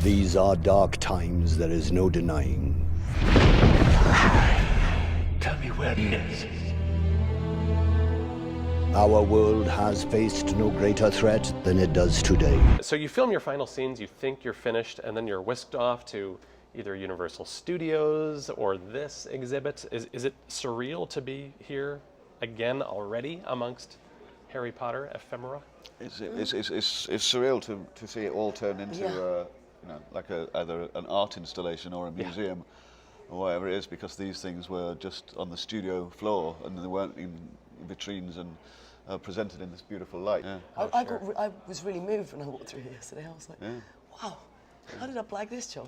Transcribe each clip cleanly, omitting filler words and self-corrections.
These are dark times, there is no denying. Tell me where he is. Our world has faced no greater threat than it does today. So you film your final scenes, you think you're finished, and then you're whisked off to either Universal Studios or this exhibit. Is it surreal to be here again already amongst Harry Potter ephemera? It's surreal to see it all turn into like either an art installation or a museum or whatever it is, because these things were just on the studio floor and they weren't in vitrines and presented in this beautiful light. Yeah. I was really moved when I walked through here yesterday. I was like, wow, how did I blag this job?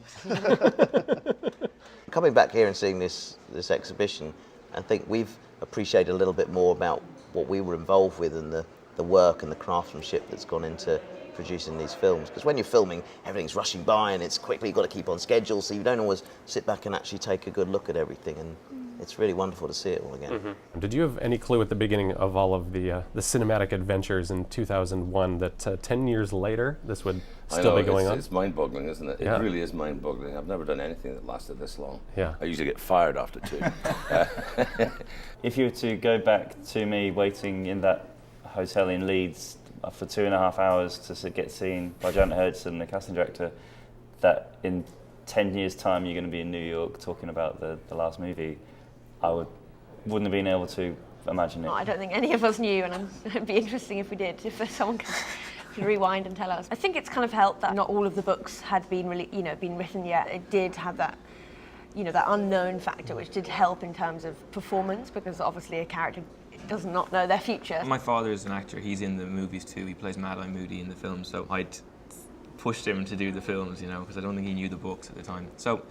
Coming back here and seeing this exhibition, I think we've appreciated a little bit more about what we were involved with and the work and the craftsmanship that's gone into producing these films. Because when you're filming, everything's rushing by and it's quickly, you've got to keep on schedule, so you don't always sit back and actually take a good look at everything. And it's really wonderful to see it all again. Mm-hmm. Did you have any clue at the beginning of all of the cinematic adventures in 2001 that 10 years later this would still be going on? It's mind-boggling, isn't it? Yeah. It really is mind-boggling. I've never done anything that lasted this long. Yeah. I usually get fired after 2. If you were to go back to me waiting in that hotel in Leeds for 2.5 hours to get seen by Janet Hudson, the casting director, that in 10 years' time you're going to be in New York talking about the last movie, I wouldn't have been able to imagine it. I don't think any of us knew, and it'd be interesting if we did, if someone could rewind and tell us. I think it's kind of helped that not all of the books had been been written yet. It did have that, that unknown factor, which did help in terms of performance, because obviously a character does not know their future. My father is an actor. He's in the movies too. He plays Mad Eye Moody in the film, so I'd pushed him to do the films, because I don't think he knew the books at the time. So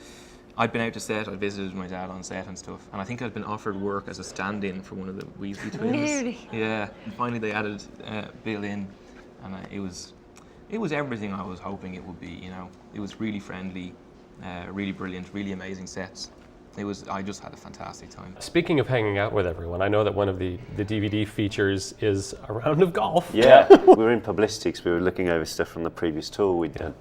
I'd been out to set, I visited my dad on set and stuff, and I think I'd been offered work as a stand-in for one of the Weasley twins. Really? Yeah, and finally they added Bill in, and it was everything I was hoping it would be, It was really friendly, really brilliant, really amazing sets. I just had a fantastic time. Speaking of hanging out with everyone, I know that one of the DVD features is a round of golf. Yeah, we were in publicity because we were looking over stuff from the previous tour we'd done.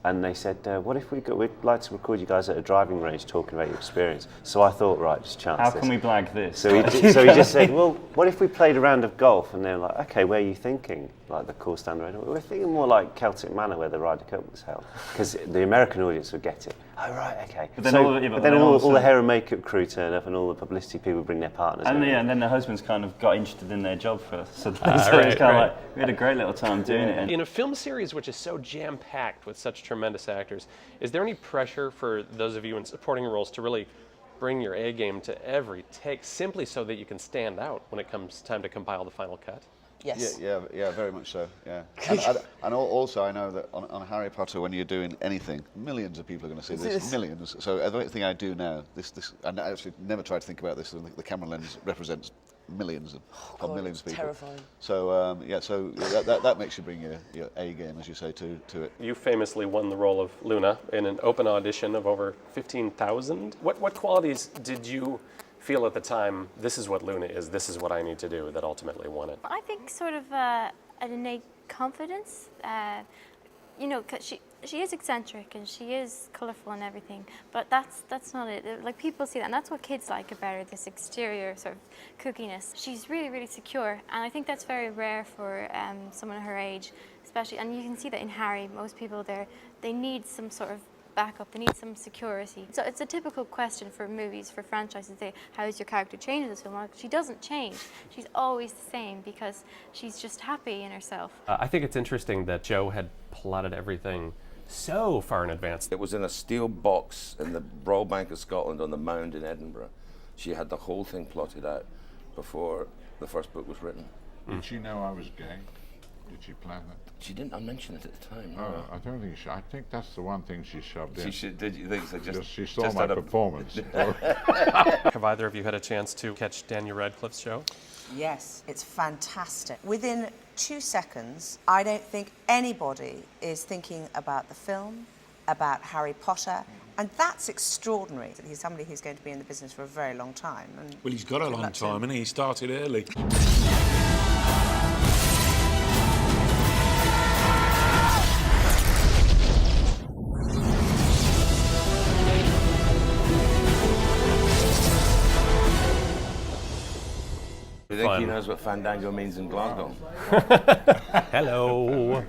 And they said, what if we'd like to record you guys at a driving range talking about your experience. So I thought, right, just chance How this. can we blag this? So he just said, well, what if we played a round of golf? And they were like, okay, where are you thinking? Like the course down the road? We're thinking more like Celtic Manor, where the Ryder Cup was held. Because the American audience would get it. Oh, right, okay. But then, all the hair and makeup crew turn up and all the publicity people bring their partners. And then the husbands kind of got interested in their job first. So it was kind of like, we had a great little time doing it. In a film series which is so jam-packed with such tremendous actors, is there any pressure for those of you in supporting roles to really bring your A game to every take, simply so that you can stand out when it comes time to compile the final cut? Yes. Yeah, very much so. Yeah, and also I know that on Harry Potter, when you're doing anything, millions of people are going to see this. Millions. So everything I do now, this, and I actually never tried to think about this. The camera lens represents millions of millions of people. Terrifying. So that makes you bring your A game, as you say, to it. You famously won the role of Luna in an open audition of over 15,000. What qualities did you feel at the time, this is what Luna is, this is what I need to do, that ultimately won it? I think sort of an innate confidence. Cause she is eccentric and she is colourful and everything, but that's not it. Like, people see that, and that's what kids like about her, this exterior sort of kookiness. She's really, really secure, and I think that's very rare for someone her age, especially, and you can see that in Harry. Most people they need some sort of backup, they need some security. So it's a typical question for movies, for franchises, how does your character change in this film? Well, she doesn't change. She's always the same because she's just happy in herself. I think it's interesting that Jo had plotted everything so far in advance. It was in a steel box in the Royal Bank of Scotland on the Mound in Edinburgh. She had the whole thing plotted out before the first book was written. Did she know I was gay? Did she plan that? She didn't mention it at the time. No, I don't think she. I think that's the one thing she shoved in. Did you think so? Just she saw my performance. Have either of you had a chance to catch Daniel Radcliffe's show? Yes, it's fantastic. Within 2 seconds, I don't think anybody is thinking about the film, about Harry Potter, and that's extraordinary. He's somebody who's going to be in the business for a very long time. And well, he's got a long time, and he started early. You think fun. he knows what Fandango means in Glasgow? Hello.